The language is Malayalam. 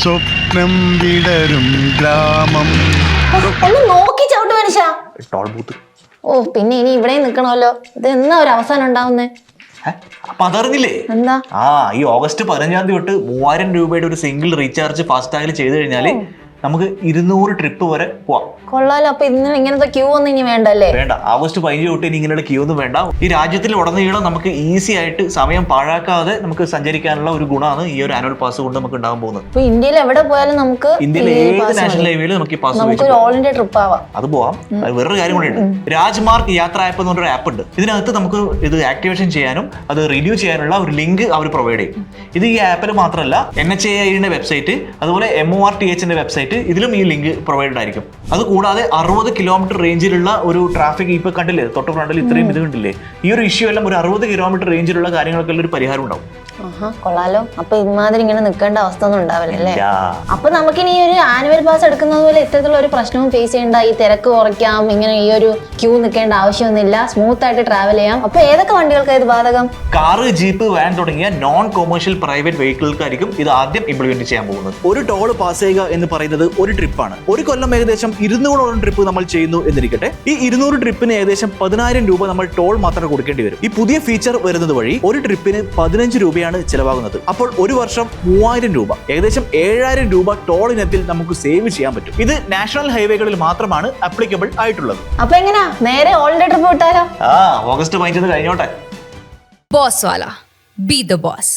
സ്വപ്നം വിടരും ഗ്രാമം. ഒന്ന് നോക്കി ചവിട്ട് മനുഷ്യ. Toll booth. ഓ പിന്നെ ഇനി ഇവിടെ നിക്കണമല്ലോ. ഇത് എന്നാ ഒരു അവസാനം ഉണ്ടാവുന്നേ? അപ്പൊ അതറിഞ്ഞില്ലേ? എന്താ? ഈ ഓഗസ്റ്റ് 15 തൊട്ട് 3000 രൂപയുടെ ഒരു സിംഗിൾ റീചാർജ് ഫാസ്ടാഗിൽ ചെയ്ത് കഴിഞ്ഞാല് നമുക്ക് 200 ട്രിപ്പ് വരെ പോവാം. കൊള്ളാലോ. അപ്പൊ ഇന്ന് ഇങ്ങനത്തെ ക്യൂ ഒന്നും ഇനി വേണ്ടല്ലേ? വേണ്ട. ഓഗസ്റ്റ് 15 തൊട്ട് ഇനി ഇങ്ങനെയുള്ള ക്യൂ ഒന്നും വേണ്ട. ഈ രാജ്യത്തിൽ ഉടനീളം നമുക്ക് ഈസി ആയിട്ട് സമയം പാഴാക്കാതെ നമുക്ക് സഞ്ചരിക്കാനുള്ള ഒരു ഗുണമാണ് ഈ ഒരു ആനുവൽ പാസ് കൊണ്ട് നമുക്ക് ഉണ്ടാകാൻ പോകുന്നത്. ഇപ്പൊ ഇന്ത്യയിൽ എവിടെ പോയാലും നമുക്ക് ഇന്ത്യയിലെ ഏത് നാഷണൽ ഹൈവേയിൽ നമുക്ക് ഈ പാസ് നമുക്ക് ഓൾ ഇന്ത്യ ട്രിപ്പ് ആവാം. അത് പോവാം. വേറൊരു കാര്യം കൂടെ ഉണ്ട്. രാജ്മാർഗ് യാത്ര ആപ്പ് എന്ന് പറഞ്ഞൊരു ആപ്പ് ഉണ്ട്. ഇതിനകത്ത് നമുക്ക് ഇത് ആക്ടിവേഷൻ ചെയ്യാനും അത് റിന്യൂ ചെയ്യാനുള്ള ഒരു ലിങ്ക് അവർ പ്രൊവൈഡ് ചെയ്യും. ഇത് ഈ ആപ്പിൽ മാത്രമല്ല, NHAIന്റെ വെബ്സൈറ്റ്, അതുപോലെ MORTHന്റെ വെബ്സൈറ്റ്, ഇതിലും ഈ ലിങ്ക് പ്രൊവൈഡ് ആയിരിക്കും. അത് കൂടാതെ 60 കിലോമീറ്റർ റേഞ്ചിലുള്ള ഒരു ട്രാഫിക് ഇപ്പൊ കണ്ടില്ലേ, തൊട്ട് ഫ്രണ്ടിൽ ഇത്രയും ഇത് കണ്ടില്ലേ, ഈ ഒരു ഇഷ്യൂ എല്ലാം ഒരു 60 കിലോമീറ്റർ റേഞ്ചിലുള്ള കാര്യങ്ങൾക്കെല്ലാം ഒരു പരിഹാരം ഉണ്ടാവും. കൊള്ളാലോ. അപ്പൊ ഇമാതിരി ഇങ്ങനെ നിൽക്കേണ്ട അവസ്ഥ ഒന്നും ഉണ്ടാവില്ലല്ലേ? അപ്പൊ നമുക്കിനി ഈ ഒരു ആനുവൽ പാസ് എടുക്കുന്നത് പോലെ ഇത്തരത്തിലുള്ള ഒരു പ്രശ്നവും ഫേസ് ചെയ്യേണ്ട, ഈ തിരക്ക് കുറയ്ക്കാം, ഇങ്ങനെ ഈ ഒരു ക്യൂ നിൽക്കേണ്ട ആവശ്യമൊന്നുമില്ല, സ്മൂത്ത് ആയിട്ട് ട്രാവൽ ചെയ്യാം. അപ്പൊ ഏതൊക്കെ വണ്ടികൾക്ക് ഇത് ബാധകം? കാറ്, ജീപ്പ്, വാൻ തുടങ്ങിയ നോൺ കൊമേഴ്ഷ്യൽ പ്രൈവറ്റ് വെഹിക്കിൾക്കായിരിക്കും ഇത് ആദ്യം ഇംപ്ലിമെന്റ് ചെയ്യാൻ പോകുന്നത്. ഒരു ടോൾ പാസ് ചെയ്യുക എന്ന് പറയുന്നത് ഒരു ട്രിപ്പാണ്. ഒരു കൊല്ലം ഏകദേശം 200ഓളം ട്രിപ്പ് നമ്മൾ ചെയ്യുന്നു എന്നിരിക്കട്ടെ. ഈ 200 ട്രിപ്പിന് ഏകദേശം 10,000 രൂപ നമ്മൾ ടോൾ മാത്രം കൊടുക്കേണ്ടി വരും. ഈ പുതിയ ഫീച്ചർ വരുന്നത് വഴി ഒരു ട്രിപ്പിന് 15 രൂപയാണ് ചെലവാകുന്നത്. അപ്പോൾ ഒരു വർഷം 3000 രൂപ, ഏകദേശം 7000 രൂപ ടോൾ ഇനത്തിൽ നമുക്ക് സേവ് ചെയ്യാൻ പറ്റും. ഇത് നാഷണൽ ഹൈവേകളിൽ മാത്രമാണ് അപ്ലിക്കബിൾ ആയിട്ടുള്ളത്. അപ്പൊ എങ്ങനെയാ നേരെ ഓൾ ഇന്ത്യ ട്രിപ്പ് വിട്ടാലോ? ഓഗസ്റ്റ് 15 കഴിഞ്ഞോട്ടെ. Bosswala. Be the boss.